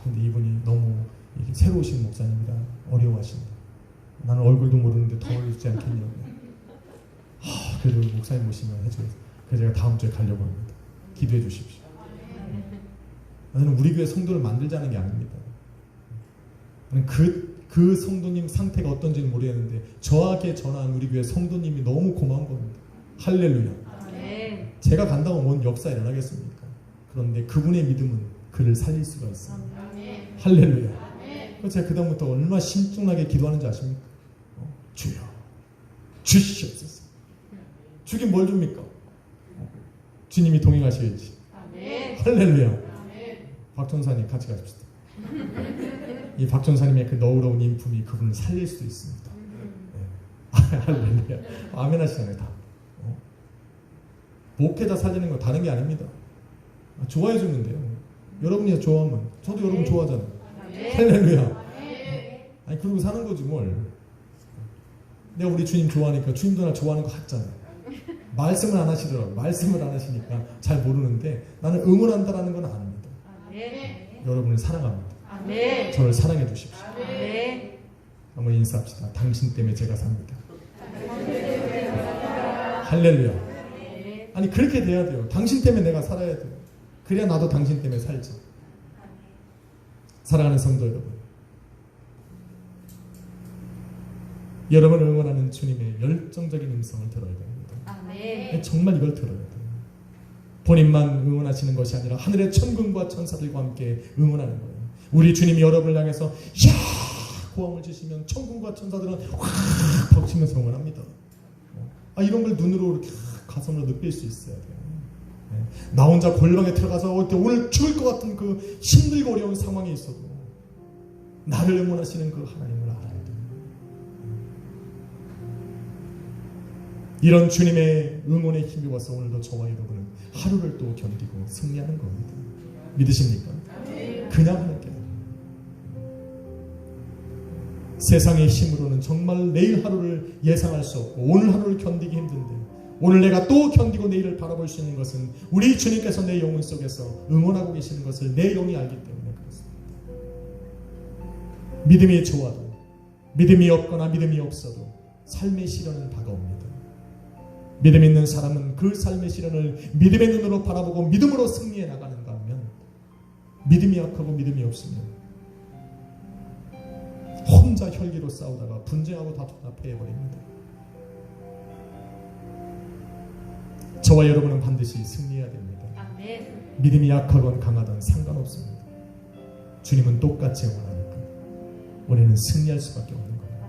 S1: 근데 이분이 너무 새로 오신 목사님이라 어려워하신다. 나는 얼굴도 모르는데 더 어렵지 않겠냐고. 그래도 목사님 모시면 해줘요. 그래서 제가 다음 주에 가려고 합니다. 기도해 주십시오. 나는 우리 교회 성도를 만들자는 게 아닙니다. 나는 그 성도님 상태가 어떤지는 모르겠는데 저에게 전화한 우리 교회 성도님이 너무 고마운 겁니다. 할렐루야.
S2: 아멘.
S1: 제가 간다고 뭔 역사 일어나겠습니까? 그런데 그분의 믿음은 그를 살릴 수가 있어요.
S2: 아멘.
S1: 할렐루야. 그래서 제가 그다음부터 얼마나 심중하게 기도하는지 아십니까? 주여 주시옵소서. 주긴 뭘 줍니까? 주님이 동행하셔야지.
S2: 아멘.
S1: 할렐루야.
S2: 아멘.
S1: 박전사님 같이 가십시다. 이 박전사님의 그 너그러운 인품이 그분을 살릴 수도 있습니다. 네. 할렐루야. 아멘 하시잖아요. 다. 목회자 살리는 거 다른 게 아닙니다. 좋아해 주면 돼요. 여러분이 좋아하면 저도 여러분 좋아하잖아요. 할렐루야. 그러고 사는 거지 뭘. 내가 우리 주님 좋아하니까 주님도 나 좋아하는 거 같잖아요. 말씀을 안 하시더라고요. 말씀을 안 하시니까 잘 모르는데 나는 응원한다라는 건 아닙니다.
S2: 아멘.
S1: 여러분을 사랑합니다.
S2: 아멘.
S1: 저를 사랑해 주십시오.
S2: 아멘.
S1: 한번 인사합시다. 당신 때문에 제가 삽니다. 할렐루야. 아니 그렇게 돼야 돼요. 당신 때문에 내가 살아야 돼요. 그래야 나도 당신 때문에 살죠. 사랑하는 성도 여러분, 여러분을 응원하는 주님의 열정적인 음성을 들어야 됩니다.
S2: 아멘.
S1: 정말 이걸 들어야 돼요. 본인만 응원하시는 것이 아니라 하늘의 천군과 천사들과 함께 응원하는 거예요. 우리 주님이 여러분을 향해서 야 고함을 주시면 천군과 천사들은 확 벅치면서 응원합니다. 이런 걸 눈으로 이렇게 가슴으로 느낄 수 있어야 돼요. 나 혼자 골방에 들어가서 오늘 죽을 것 같은 그 힘들고 어려운 상황이 있어도 나를 응원하시는 그 하나님을 알아야 돼요. 이런 주님의 응원에 힘입어서 오늘도 저와 여러분은 하루를 또 견디고 승리하는 겁니다. 믿으십니까? 그냥 할게요. 세상의 힘으로는 정말 내일 하루를 예상할 수 없고 오늘 하루를 견디기 힘든데 오늘 내가 또 견디고 내일을 바라볼 수 있는 것은 우리 주님께서 내 영혼 속에서 응원하고 계시는 것을 내 영이 알기 때문에 그렇습니다. 믿음이 좋아도 믿음이 없거나 믿음이 없어도 삶의 시련은 다가옵니다. 믿음 있는 사람은 그 삶의 시련을 믿음의 눈으로 바라보고 믿음으로 승리해 나가는가 하면 믿음이 약하고 믿음이 없으면 혼자 혈기로 싸우다가 분쟁하고 다투다 패해버립니다. 저와 여러분은 반드시 승리해야 됩니다.
S2: 아멘.
S1: 믿음이 약하건 강하건 상관없습니다. 주님은 똑같이 응원하니까 우리는 승리할 수밖에 없는 겁니다.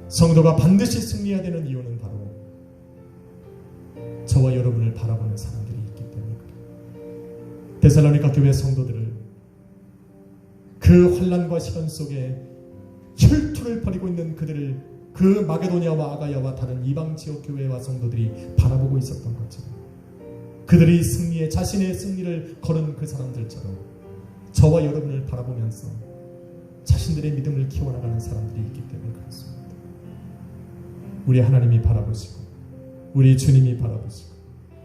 S1: 성도가 반드시 승리해야 되는 이유는 바로 저와 여러분을 바라보는 사람들이 있기 때문에 그래요. 데살로니가 교회 성도들을 그 환난과 시련 속에 혈투를 벌이고 있는 그들을 그 마게도니아와 아가야와 다른 이방 지역 교회와 성도들이 바라보고 있었던 것처럼 그들이 승리에 자신의 승리를 거른 그 사람들처럼 저와 여러분을 바라보면서 자신들의 믿음을 키워나가는 사람들이 있기 때문에 그렇습니다. 우리 하나님이 바라보시고 우리 주님이 바라보시고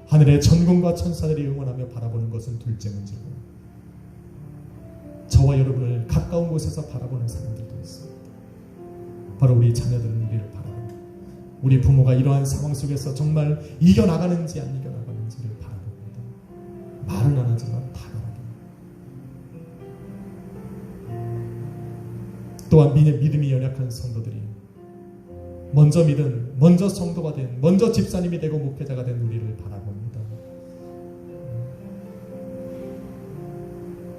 S1: 하늘의 천군과 천사들이 응원하며 바라보는 것은 둘째 문제고 저와 여러분을 가까운 곳에서 바라보는 사람들도 있습니다. 바로 우리 자녀들은 우리를 바라봅니다. 우리 부모가 이러한 상황 속에서 정말 이겨나가는지 안 이겨나가는지를 바라봅니다. 말은 안 하지만 다 바라봅니다. 또한 믿음이 연약한 성도들이 먼저 믿은, 먼저 성도가 된, 먼저 집사님이 되고 목회자가 된 우리를 바라봅니다.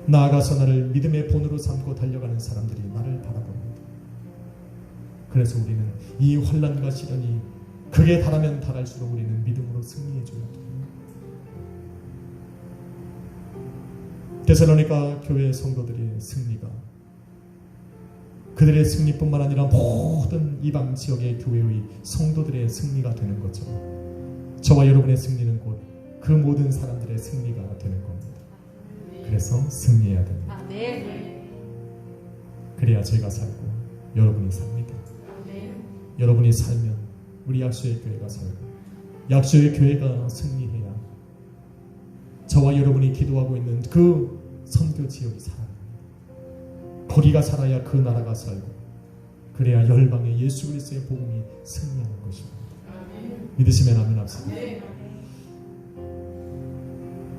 S1: 나아가서 나를 믿음의 본으로 삼고 달려가는 사람들이 나를 바라봅니다. 그래서 우리는 이 환난과 시련이 극에 달하면 달할수록 우리는 믿음으로 승리해 줘야 됩니다. 데살로니가 교회 성도들의 승리가 그들의 승리뿐만 아니라 모든 이방 지역의 교회의 성도들의 승리가 되는 것처럼 저와 여러분의 승리는 곧 그 모든 사람들의 승리가 되는 겁니다. 그래서 승리해야 됩니다.
S2: 아멘.
S1: 그래야 제가 살고 여러분이 삽니다.
S2: 아멘.
S1: 여러분이 살면 우리 약수의 교회가 살고 약수의 교회가 승리해야 저와 여러분이 기도하고 있는 그 선교 지역이 살아납니다. 거기가 살아야 그 나라가 살고 그래야 열방의 예수 그리스도의 복음이 승리하는 것입니다. 믿으시면 아멘 합시다.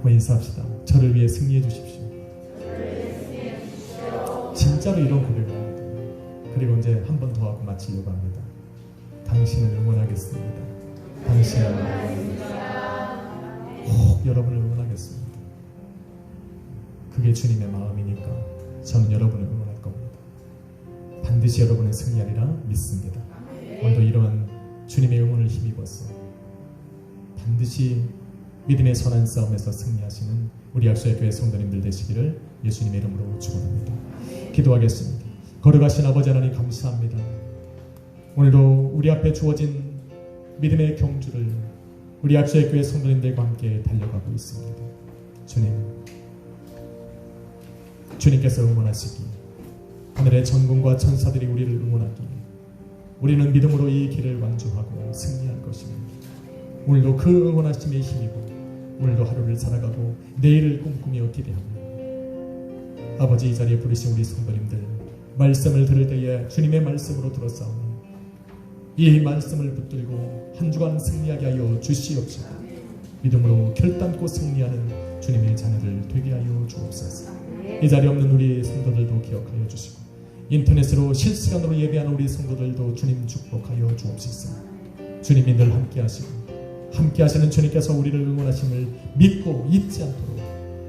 S1: 인사합시다. 저를 위해 승리해 주십시오. 진짜로 이런 고백을 합니다. 그리고 이제 한 번 더 하고 마치려고 합니다. 당신을 응원하겠습니다. 당신을 꼭 여러분을 응원하겠습니다. 그게 주님의 마음이니까 저는 여러분을 응원할 겁니다. 반드시 여러분은 승리하리라 믿습니다. 오늘도 이러한 주님의 응원을 힘입어서 반드시 믿음의 선한 싸움에서 승리하시는 우리 약수의 교회 성도님들 되시기를 예수님의 이름으로 축원합니다. 기도하겠습니다. 거룩하신 아버지 하나님 감사합니다. 오늘도 우리 앞에 주어진 믿음의 경주를 우리 약수의 교회 성도님들과 함께 달려가고 있습니다. 주님께서 응원하시기 하늘의 전군과 천사들이 우리를 응원하기 우리는 믿음으로 이 길을 완주하고 승리할 것입니다. 오늘도 그 응원하심에 힘입어 오늘도 하루를 살아가고 내일을 꿈꾸며 기대합니다. 아버지 이 자리에 부르신 우리 성도님들 말씀을 들을 때에 주님의 말씀으로 들었사오니 이 말씀을 붙들고 한 주간 승리하게 하여 주시옵소서. 믿음으로 결단코 승리하는 주님의 자녀들 되게 하여 주옵소서. 이 자리에 없는 우리 성도들도 기억하여 주시고 인터넷으로 실시간으로 예배하는 우리 성도들도 주님 축복하여 주옵소서. 주님이 늘 함께 하시고 함께 하시는 주님께서 우리를 응원하심을 믿고 잊지 않도록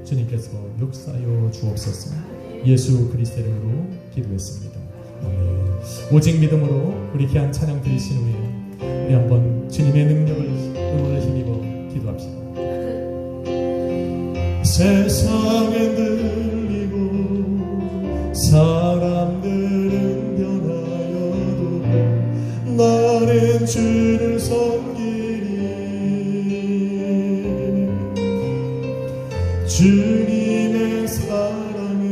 S1: 주님께서 역사하여 주옵소서. 예수 그리스도의 이름으로 기도했습니다. 아멘. 오직 믿음으로 우리 귀한 찬양 드리신 후에 우리 한번 주님의 응원을 힘입어 기도합시다. 세상은 들리고 사람들은 변하여도 나는 주를 섬기리. 주님의 사랑은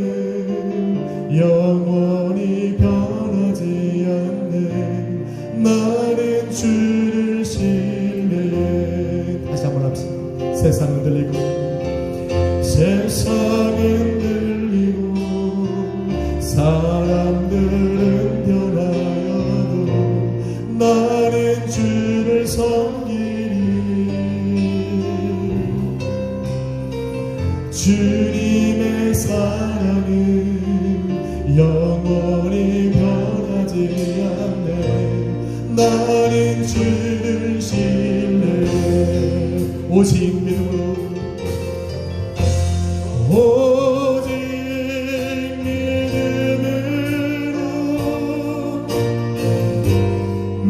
S1: 영원히 변하지 않네. 나는 주를 신뢰해. 다시 한번 합시다. 세상은 들리고 세상은 들리고 사람들은 변하여도 나는 주를 섬기리. 주님의 사랑은 영원히 변하지 않네. 나는 주를 신뢰해. 오직 믿음으로 오직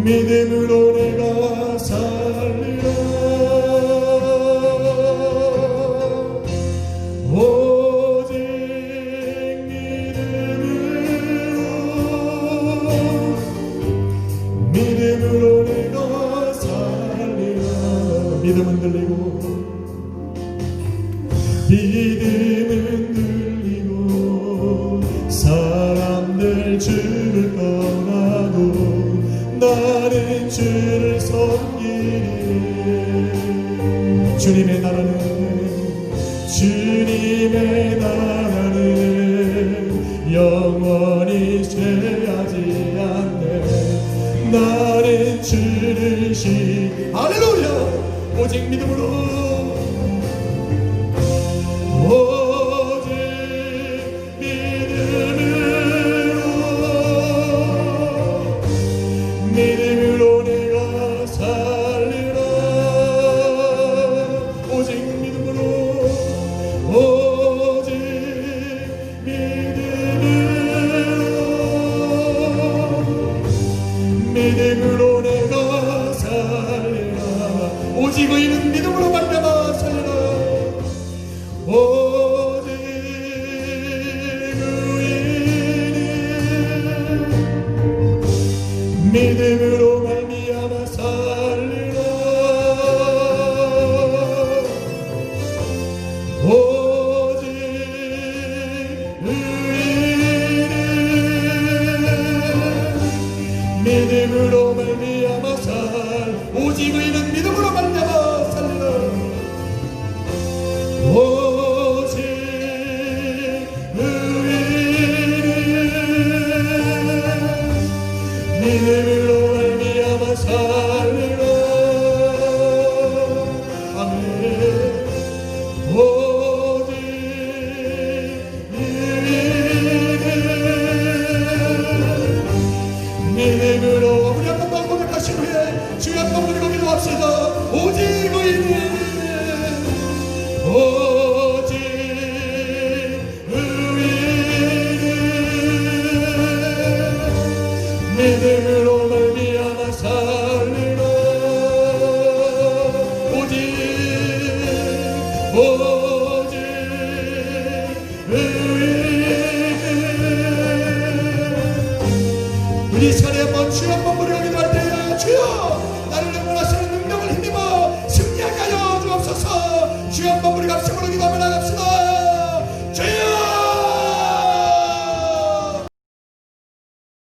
S1: 믿음으로 내가 살리라. 오직 믿음으로 내가 살리라. 믿음은 들리고 믿음은 들리고 사람들 주를 떠나도 나는 주를 섬기리. 주님의 나라는 안에 주르시 할렐루야 오직 믿음으로 오직 믿음으로 내가 살리라 오직 믿음으로 오직 믿음으로 내가 살리라 오직 의인은 믿음으로 말미암아 살리라 오직 의인은 믿음으로 말미암아 살리라 오직 의인은 믿음으로 말미암아 오직 의인은 믿음으로 말미암아 살리라 오직 의인은 믿음으로 말미암아 살리라 아멘 오직 의인은 믿음으로 우리 한번 더 고백하신 후에 주여 한번 부르고 기도합시다 오직 의인은 오직 의인은 믿음으로 말미암아 살리라 오직 의인은 우리 시간에 한번 주여 한번 부르고 기도할 때 주여 나를 응원하시는 능력을 힘입어 승리하게 하여 주옵소서 주여 한번 우리가 합심으로 기도하며